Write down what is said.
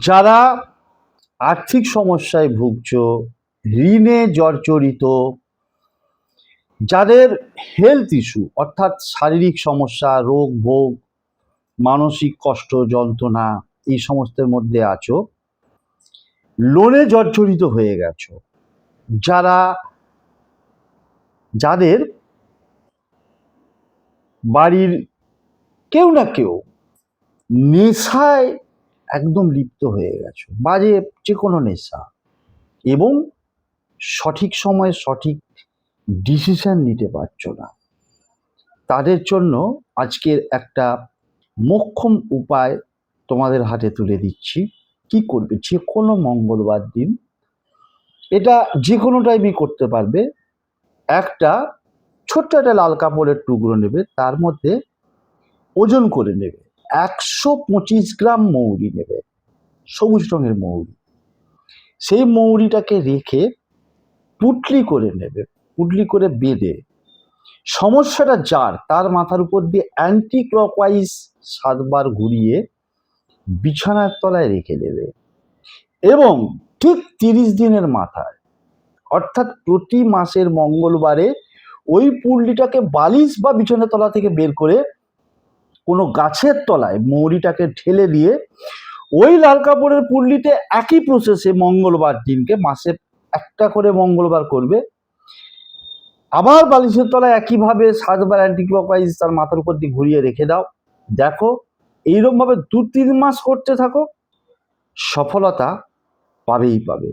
যারা আর্থিক সমস্যায় ভুগছ, ঋণে জর্জরিত, যাদের হেলথ ইস্যু অর্থাৎ শারীরিক সমস্যা, রোগ ভোগ, মানসিক কষ্ট যন্ত্রণা এই সমস্তের মধ্যে আছো, লোনে জর্জরিত হয়ে গেছো, যাদের বাড়ির কেউ না কেউ নেশায় একদম লিপ্ত হয়ে গেছো, বাজে যে কোনো নেশা, এবং সঠিক সময়ে সঠিক ডিসিশন নিতে পারছো না, তাদের জন্য আজকের একটা মোক্ষম উপায় তোমাদের হাতে তুলে দিচ্ছি। কি করবে? যে কোনো মঙ্গলবার দিন, এটা যে কোনো টাইমে করতে পারবে। একটা ছোট্ট একটা লাল কাপড়ের টুকরো নেবে, তার মধ্যে ওজন করে নেবে 125 গ্রাম মৌরি নেবে, সবুজ রঙের মৌরি। সেই মৌরিটাকে রেখে পুটলি করে নেবে, পুটলি করে বেঁধে সমস্যাটা যার তার মাথার উপর দিয়ে অ্যান্টি ক্লকওয়াইজ 7 বার ঘুরিয়ে বিছানার তলায় রেখে দেবে, এবং ঠিক 30 দিনের মাথায় অর্থাৎ প্রতি মাসের মঙ্গলবারে ওই পুটলিটাকে বালিশ বা বিছানার তলা থেকে বের করে কোনো গাছের তলায় মৌরিটাকে ঠেলে দিয়ে ওই লাল কাপড়ের পুটলিতে একই প্রসেসে মঙ্গলবার দিনকে মাসে একটা করে মঙ্গলবার করবে, আবার বালিশের তলায় একইভাবে 7 বার অ্যান্টি ক্লকওয়াইজ তার মাথার উপর দিয়ে ঘুরিয়ে রেখে দাও। দেখো এইরকম ভাবে 2-3 মাস করতে থাকো, সফলতা পাবেই পাবে।